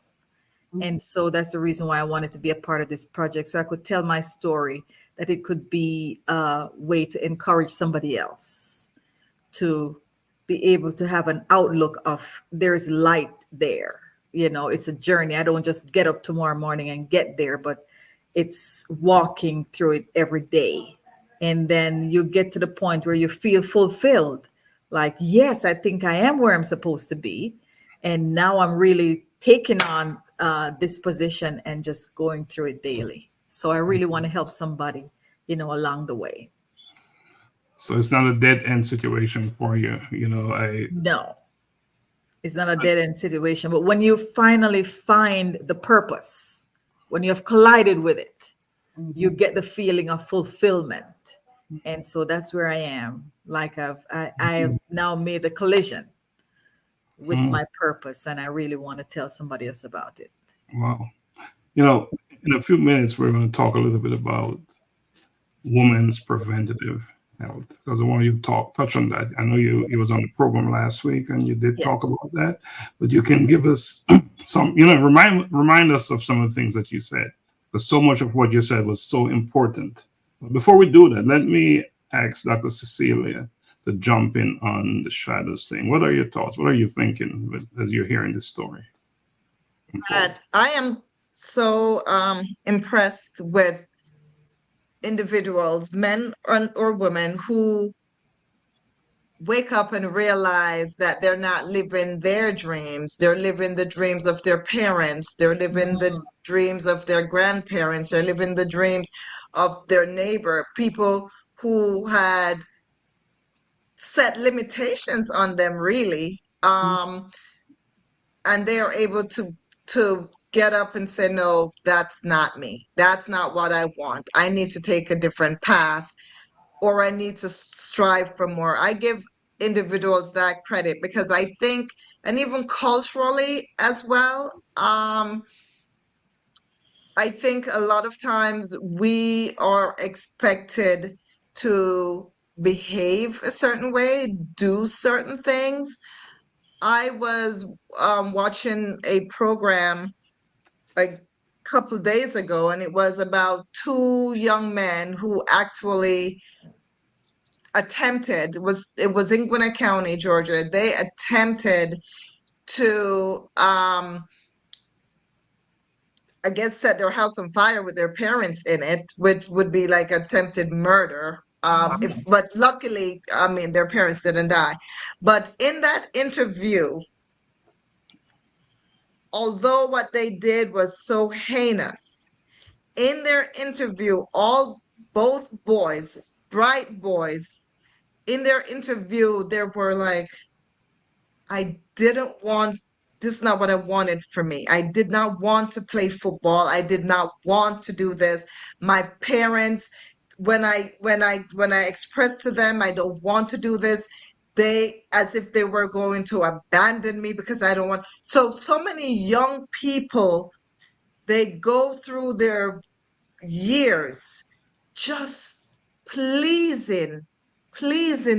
And so that's the reason why I wanted to be a part of this project, so I could tell my story, that it could be a way to encourage somebody else to be able to have an outlook of there's light there. It's a journey. I don't just get up tomorrow morning and get there, but it's walking through it every day. And then you get to the point where you feel fulfilled. Like, yes, I think I am where I'm supposed to be. And now I'm really taking on this position and just going through it daily. So I really want to help somebody, along the way. So it's not a dead end situation for you. No, it's not a dead end situation. But when you finally find the purpose, when you have collided with it, you get the feeling of fulfillment. And so that's where I am. Like I have now made the collision with my purpose, and I really want to tell somebody else about it. Wow. In a few minutes, we're going to talk a little bit about women's preventative health, because I want you to touch on that. I know you was on the program last week and you did talk about that, but you can give us some, remind us of some of the things that you said, because so much of what you said was so important. But before we do that, let me ask Dr. Cecilia to jump in on the shadows thing. What are your thoughts? What are you thinking as you're hearing this story? I am so impressed with individuals, men or women, who wake up and realize that they're not living their dreams. They're living the dreams of their parents. They're living the dreams of their grandparents. They're living the dreams of their neighbor, people who had set limitations on them, really. And they are able to get up and say, no, that's not me. That's not what I want. I need to take a different path, or I need to strive for more. I give individuals that credit, because I think, and even culturally as well, I think a lot of times we are expected to behave a certain way, do certain things. I was watching a program a couple of days ago, and it was about two young men who actually attempted, it was in Gwinnett County, Georgia. They attempted to I guess set their house on fire with their parents in it, which would be like attempted murder. But luckily, I mean, their parents didn't die. But in that interview, although what they did was so heinous, in their interview, both boys, bright boys, in their interview, they were like, this is not what I wanted for me. I did not want to play football. I did not want to do this. My parents, when I expressed to them, I don't want to do this, as if they were going to abandon me because I don't want. So many young people, they go through their years just pleasing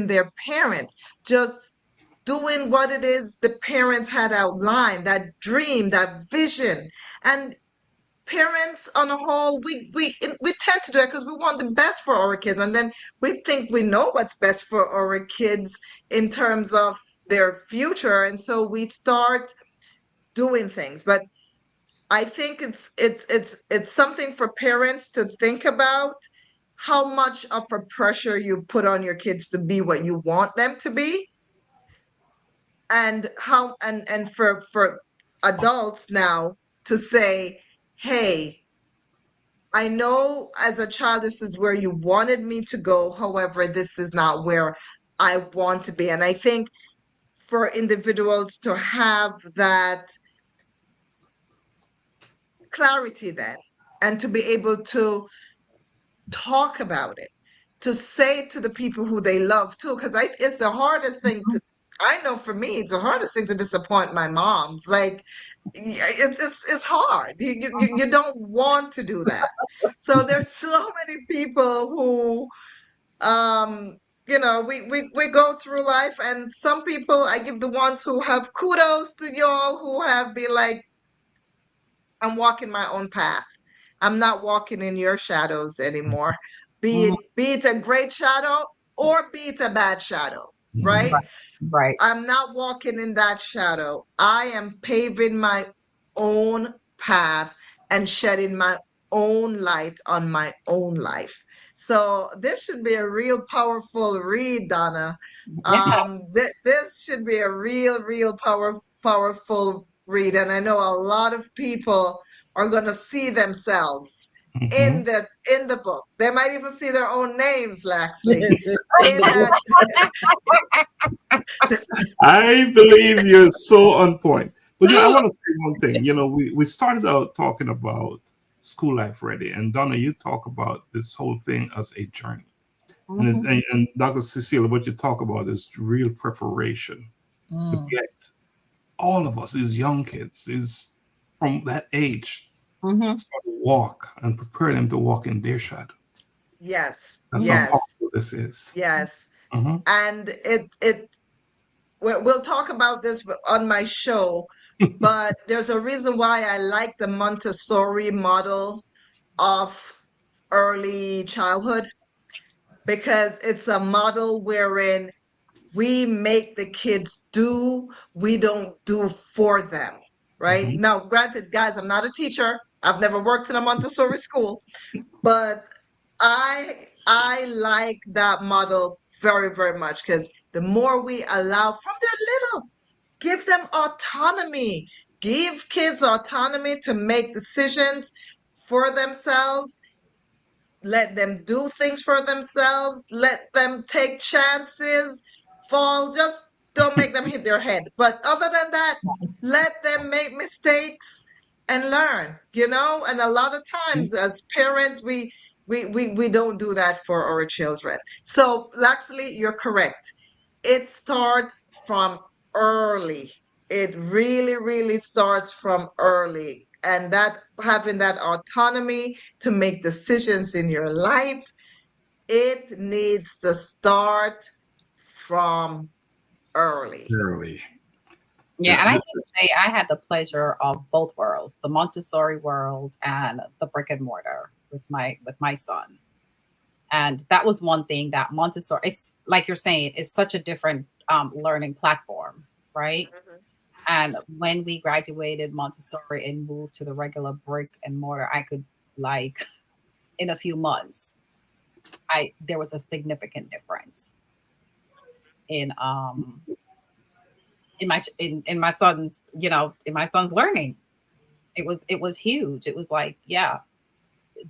their parents, just doing what it is the parents had outlined, that dream, that vision. And parents on a whole, we tend to do it because we want the best for our kids, and then we think we know what's best for our kids in terms of their future, and so we start doing things. But I think it's something for parents to think about, how much of a pressure you put on your kids to be what you want them to be, and how and for adults now to say, hey, I know as a child this is where you wanted me to go, however, this is not where I want to be. And I think for individuals to have that clarity then, and to be able to talk about it, to say to the people who they love too, because it's the hardest thing I know for me, it's the hardest thing to disappoint my mom. It's like it's hard. You don't want to do that. So there's so many people who we go through life, and some people, I give the ones who have kudos to y'all who have been like, I'm walking my own path. I'm not walking in your shadows anymore. Mhm. Be it a great shadow or be it a bad shadow, right? Right. Right. I'm not walking in that shadow. I am paving my own path and shedding my own light on my own life. So this should be a real powerful read, Donna. Yeah. This should be a real powerful read, and I know a lot of people are going to see themselves Mhm. in the book. They might even see their own names, Laxley, In in the book. that. I believe you're so on point. But I want to say one thing. We started out talking about school life ready, and Donna, you talk about this whole thing as a journey. And, Mhm. and Dr. Cecilia, what you talk about is real preparation to Mm. get all of us, these young kids, is from that age, Mhm. start to walk and prepare them to walk in their shadow. Yes, That's how yes, powerful this is. yes. Mhm. And we'll talk about this on my show, but there's a reason why I like the Montessori model of early childhood, because it's a model wherein we make the kids do, we don't do for them, right? Mhm. Now, granted, guys, I'm not a teacher. I've never worked in a Montessori school, but I like that model very much, because the more we allow from their little, give them autonomy, give kids autonomy to make decisions for themselves, let them do things for themselves, let them take chances, fall, just don't make them hit their head. But other than that, let them make mistakes and learn, and a lot of times as parents, we don't do that for our children. So Laxley, you're correct. It starts from early. It really starts from early. And that having that autonomy to make decisions in your life, it needs to start from early. Early. Yeah, Yeah, and I can say I had the pleasure of both worlds, the Montessori world and the brick and mortar with my son. And that was one thing that Montessori, it's like you're saying, it's such a different learning platform, right? Mhm. And when we graduated Montessori and moved to the regular brick and mortar, I could like in a few months, I there was a significant difference in in my son's, in my son's learning. It was huge. It was like, yeah,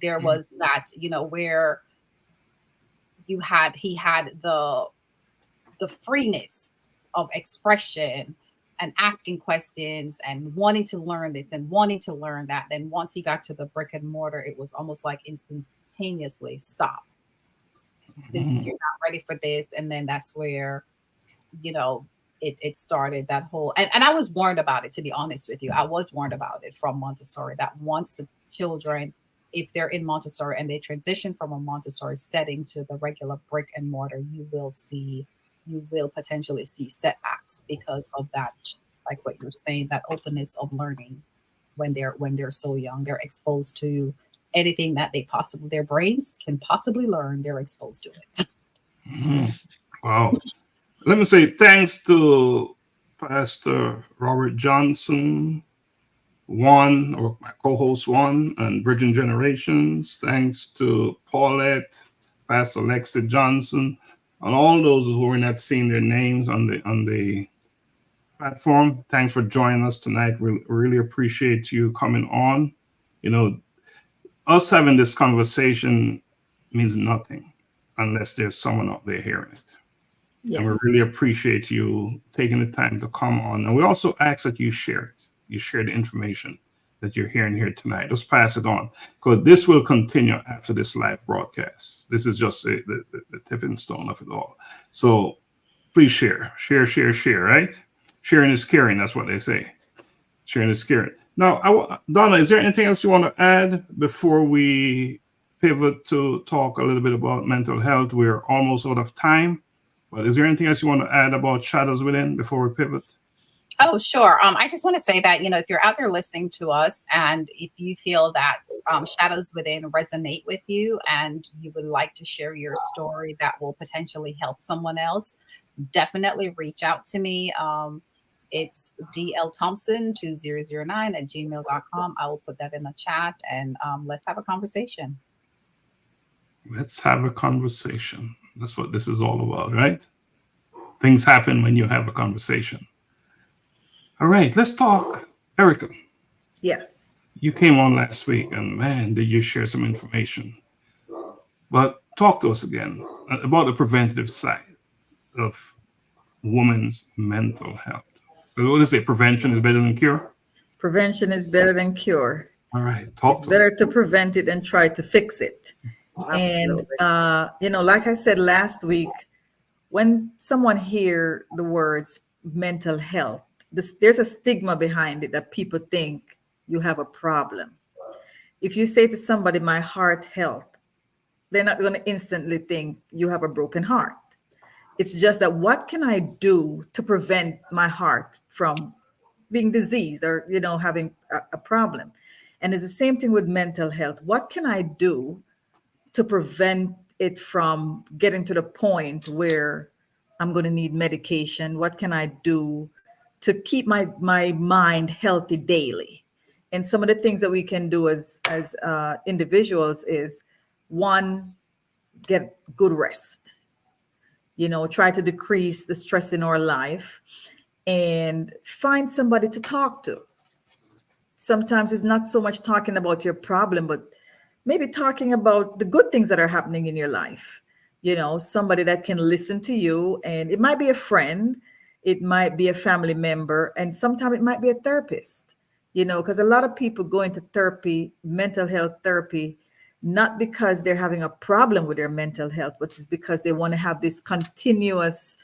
there Mhm. was that, where he had the freeness of expression and asking questions and wanting to learn this and wanting to learn that. Then once he got to the brick and mortar, it was almost like instantaneously stop. Mhm. You're not ready for this. And then that's where, you know, it started that whole, and I was warned about it, to be honest with you. I was warned about it from Montessori that once the children, if they're in Montessori and they transition from a Montessori setting to the regular brick and mortar, you will potentially see setbacks because of that, like what you're saying, that openness of learning when they're so young. They're exposed to anything that their brains can possibly learn, they're exposed to it. Mhm. Wow. Let me say thanks to Pastor Robert Johnson, or my co-host and Virgin Generations. Thanks to Paulette, Pastor Lexi Johnson, and all those who are not seeing their names on the platform. Thanks for joining us tonight. We really appreciate you coming on. You know, us having this conversation means nothing unless there's someone out there hearing it. And we Yes. really appreciate you taking the time to come on. And we also ask that you share it. You share the information that you're hearing here tonight. Just pass it on, because this will continue after this live broadcast. This is just the tipping stone of it all. So please share, right? Sharing is caring. That's what they say. Sharing is caring. Now, Donna, is there anything else you want to add before we pivot to talk a little bit about mental health? We're almost out of time, but is there anything else you want to add about shadows within before we pivot? Oh, sure. I just want to say that, if you're out there listening to us and if you feel that Shadows Within resonate with you and you would like to share your story that will potentially help someone else, definitely reach out to me. It's dlthompson2009@gmail.com. I will put that in the chat and let's have a conversation. Let's have a conversation. That's what this is all about, right? Things happen when you have a conversation. All right, let's talk. Erica. Yes. You came on last week and man, did you share some information. But talk to us again about the preventative side of women's mental health. What do they say? Prevention is better than cure? Prevention is better than cure. All right, talk It's to better us. to prevent it than try to fix it. Absolutely. And, like I said last week, when someone hear the words mental health, there's a stigma behind it that people think you have a problem. If you say to somebody, my heart health, they're not going to instantly think you have a broken heart. It's just that what can I do to prevent my heart from being diseased or, having a problem? And it's the same thing with mental health. What can I do to prevent it from getting to the point where I'm going to need medication? What can I do to keep my mind healthy daily? And some of the things that we can do as individuals is, one, get good rest. Try to decrease the stress in our life and find somebody to talk to. Sometimes it's not so much talking about your problem, but maybe talking about the good things that are happening in your life. Somebody that can listen to you, and it might be a friend, it might be a family member, and sometimes it might be a therapist, because a lot of people go into therapy, mental health therapy, not because they're having a problem with their mental health, but it's because they want to have this continuous,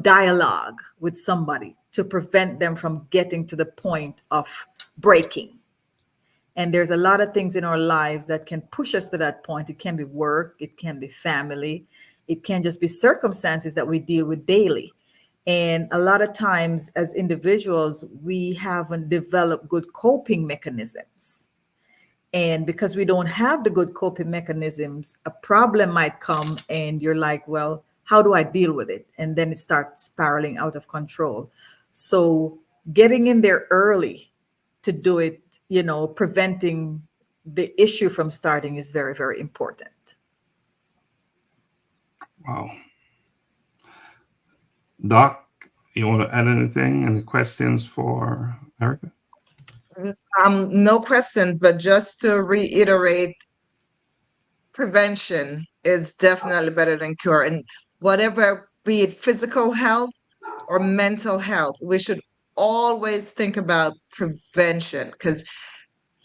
dialogue with somebody to prevent them from getting to the point of breaking. And there's a lot of things in our lives that can push us to that point. It can be work, it can be family, it can just be circumstances that we deal with daily. And a lot of times as individuals, we haven't developed good coping mechanisms. And because we don't have the good coping mechanisms, a problem might come and you're like, well, how do I deal with it? And then it starts spiraling out of control. So getting in there early to do it, preventing the issue from starting is very, very important. Wow. Doc, you want to add anything? Any questions for Erica? No question, but just to reiterate, prevention is definitely better than cure. And whatever, be it physical health or mental health, we should always think about prevention because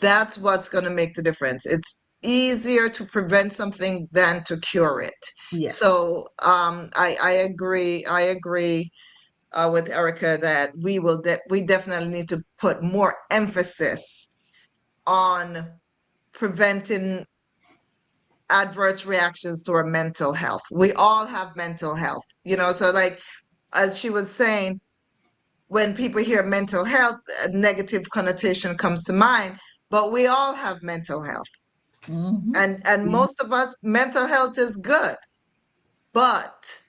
that's what's going to make the difference. It's easier to prevent something than to cure it. Yes. So I agree with Erica that we definitely need to put more emphasis on preventing adverse reactions to our mental health. We all have mental health, so like as she was saying, when people hear mental health, a negative connotation comes to mind, but we all have mental health. Mm-hmm. And most of us, mental health is good. But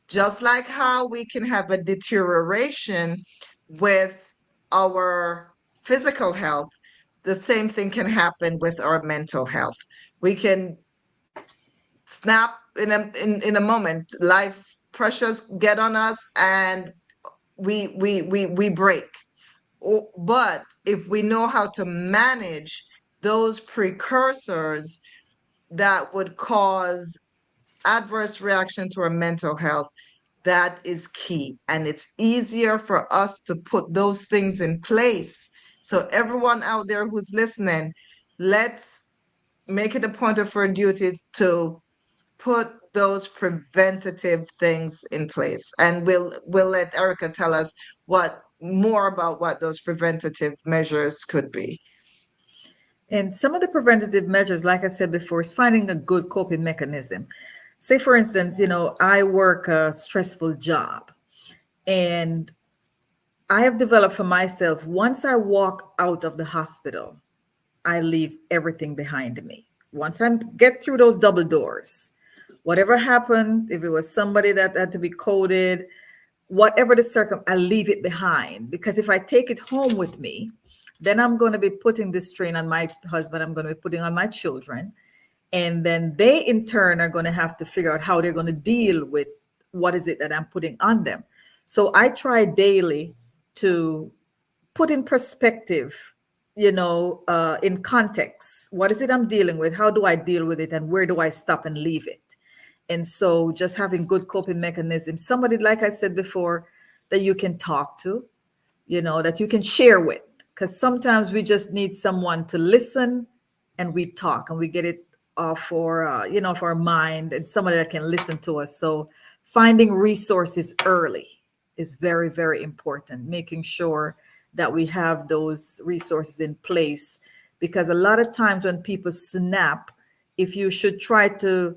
just like how we can have a deterioration with our physical health, the same thing can happen with our mental health. We can snap in a moment. Life pressures get on us and we break. But if we know how to manage those precursors that would cause adverse reaction to our mental health, that is key. And it's easier for us to put those things in place. So everyone out there who's listening, let's make it a point of our duty to put those preventative things in place. And we'll let Erica tell us more about what those preventative measures could be. And some of the preventative measures, like I said before, is finding a good coping mechanism. Say, for instance, I work a stressful job, and I have developed for myself, once I walk out of the hospital, I leave everything behind me. Once I get through those double doors, whatever happened, if it was somebody that had to be coded, whatever the I leave it behind. Because if I take it home with me, then I'm going to be putting this strain on my husband. I'm going to be putting on my children. And then they in turn are going to have to figure out how they're going to deal with what is it that I'm putting on them. So I try daily to put in perspective, in context, what is it I'm dealing with? How do I deal with it? And where do I stop and leave it? And so just having good coping mechanisms, somebody, like I said before, that you can talk to, that you can share with, because sometimes we just need someone to listen, and we talk and we get it off for our mind, and somebody that can listen to us. So finding resources early is very, very important, making sure that we have those resources in place, because a lot of times when people snap, if you should try to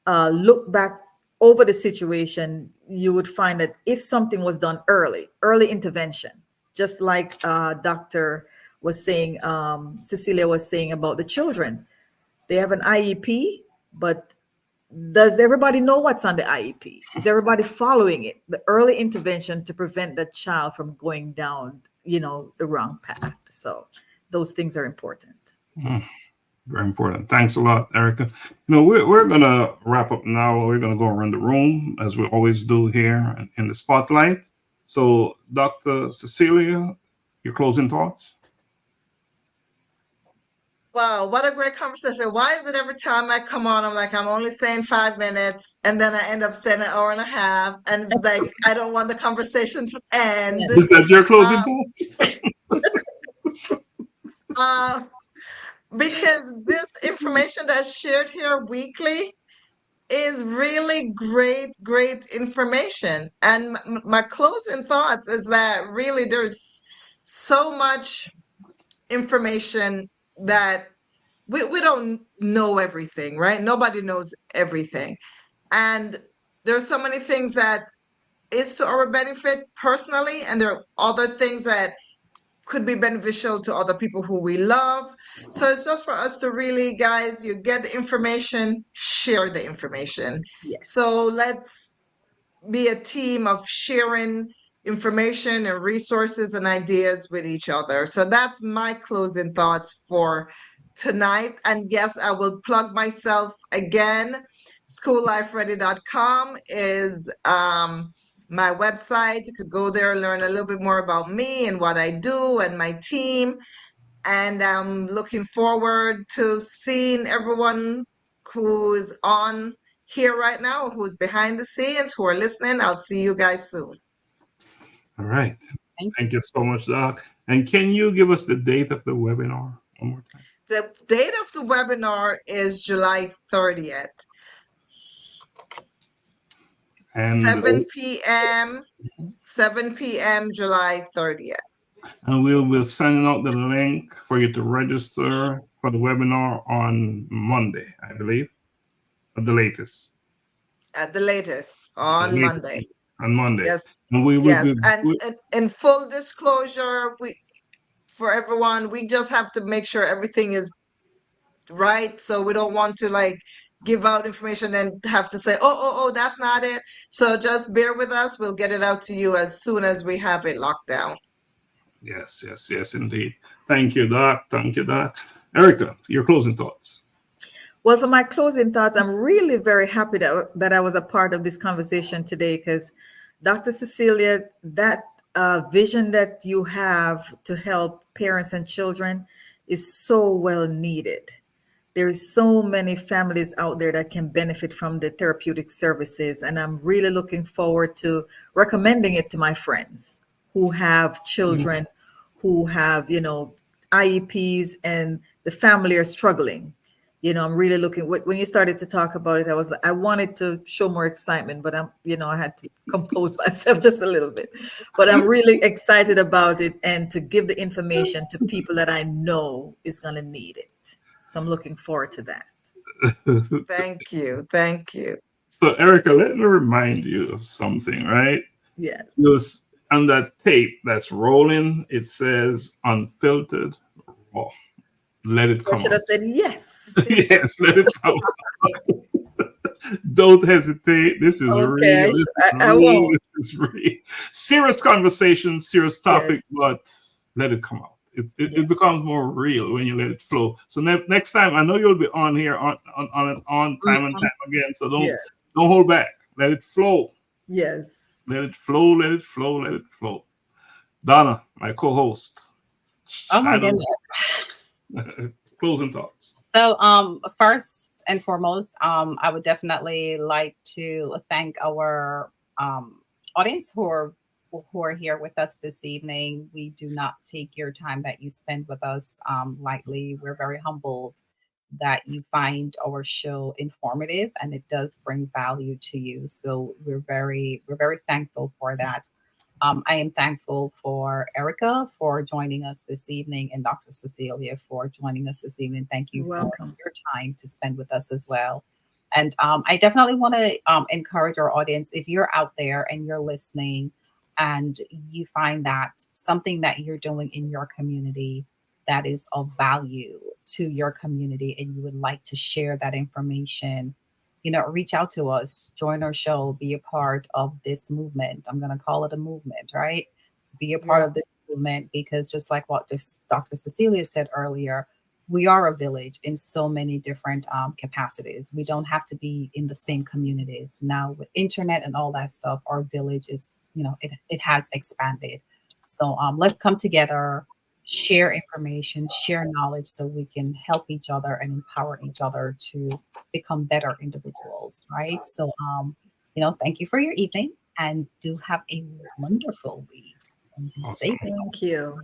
look back over the situation, you would find that if something was done early intervention, just like Dr. was saying, Cecilia was saying about the children, they have an IEP, but does everybody know what's on the IEP? Is everybody following it? The early intervention to prevent that child from going down, the wrong path. So those things are important. Very important. Thanks a lot, Erica. We're going to wrap up now. We're going to go around the room as we always do here in the spotlight. So, Dr. Cecilia, your closing thoughts? Wow, what a great conversation. Why is it every time I come on, I'm like, I'm only saying 5 minutes, and then I end up saying an hour and a half, and it's like, I don't want the conversation to end. Is that your closing thoughts? Because this information that's shared here weekly is really great information. And my closing thoughts is that really there's so much information that we don't know everything, right? Nobody knows everything. And there's so many things that is to our benefit personally, and there are other things that could be beneficial to other people who we love. So it's just for us to really, guys, you get the information, share the information. Yes. So let's be a team of sharing information and resources and ideas with each other. So that's my closing thoughts for tonight. And yes, I will plug myself again. SchoolLifeReady.com is my website. You could go there and learn a little bit more about me and what I do and my team. And I'm looking forward to seeing everyone who is on here right now, who's behind the scenes, who are listening. I'll see you guys soon. All right. Thank you so much, Doc. And can you give us the date of the webinar one more time? The date of the webinar is July 30th. And 7 p.m. July 30th. And we'll send out the link for you to register for the webinar on Monday, I believe, at the latest. At the latest, on Monday. On Monday. Yes. And we will and in full disclosure, for everyone, we just have to make sure everything is right. So we don't want to give out information and have to say, oh, that's not it. So just bear with us. We'll get it out to you as soon as we have it locked down. Yes, indeed. Thank you, Doc. Erica, your closing thoughts. Well, for my closing thoughts, I'm really very happy that I was a part of this conversation today, because Dr. Cecilia, that vision that you have to help parents and children is so well needed. There's so many families out there that can benefit from the therapeutic services, and I'm really looking forward to recommending it to my friends who have children who have, IEPs, and the family are struggling. I'm really looking. When you started to talk about it, I wanted to show more excitement, but I had to compose myself just a little bit. But I'm really excited about it, and to give the information to people that I know is going to need it. So I'm looking forward to that. Thank you. Thank you. So, Erica, let me remind you of something, right? Yes. On that tape that's rolling, it says unfiltered raw. Let it come I should out. have said yes. Yes, let it come out. Don't hesitate. This is Okay, real. I won't. This is real. Serious conversation, serious topic, but let it come out. It becomes more real when you let it flow. So next time, I know you'll be on here on time and time again. So don't hold back. Let it flow. Yes. Let it flow. Let it flow. Let it flow. Donna, my co-host. Oh my goodness. Closing thoughts. So, first and foremost, I would definitely like to thank our audience who are here with us this evening. We do not take your time that you spend with us lightly. We're very humbled that you find our show informative, and it does bring value to you. So we're very thankful for that. I am thankful for Erica for joining us this evening, and Dr. Cecilia for joining us this evening. Thank you for your time to spend with us as well. And I definitely want to encourage our audience, if you're out there and you're listening and you find that something that you're doing in your community that is of value to your community and you would like to share that information, reach out to us, join our show, be a part of this movement. I'm going to call it a movement, right? Be a part of this movement, because just like what Dr. Cecilia said earlier, we are a village in so many different capacities. We don't have to be in the same communities. Now with internet and all that stuff, our village is, it has expanded. So let's come together, share information, share knowledge, so we can help each other and empower each other to become better individuals, right? So, thank you for your evening, and do have a wonderful week. Awesome. Thank you.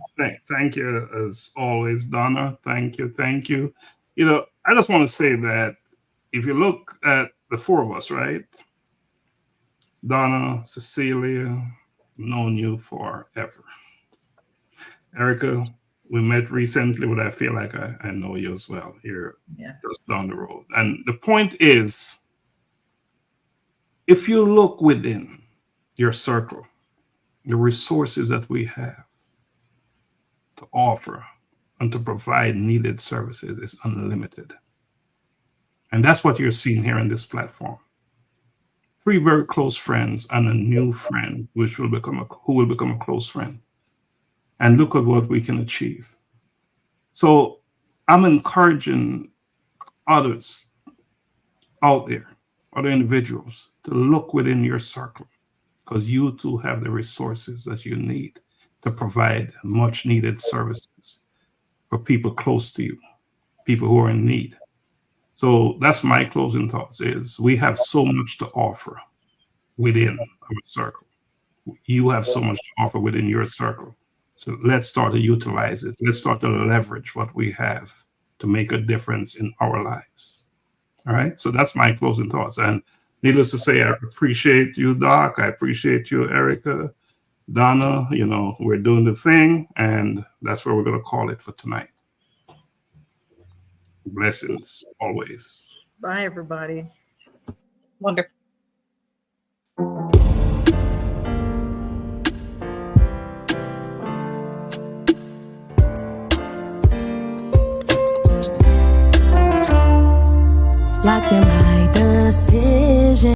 Thank you, as always, Donna. Thank you. I just want to say that if you look at the four of us, right? Donna, Cecilia, known you forever. Erica, we met recently, but I feel like I know you as well. You're just down the road. And the point is, if you look within your circle, the resources that we have to offer and to provide needed services is unlimited. And that's what you're seeing here on this platform. 3 very close friends and a new friend, who will become a close friend. And look at what we can achieve. So I'm encouraging others out there, other individuals, to look within your circle, because you too have the resources that you need to provide much needed services for people close to you, people who are in need. So that's my closing thoughts, is we have so much to offer within our circle. You have so much to offer within your circle. So let's start to utilize it. Let's start to leverage what we have to make a difference in our lives. All right. So that's my closing thoughts. And needless to say, I appreciate you, Doc. I appreciate you, Erica, Donna. We're doing the thing, and that's where we're going to call it for tonight. Blessings always. Bye, everybody. Wonderful. Like the right decision.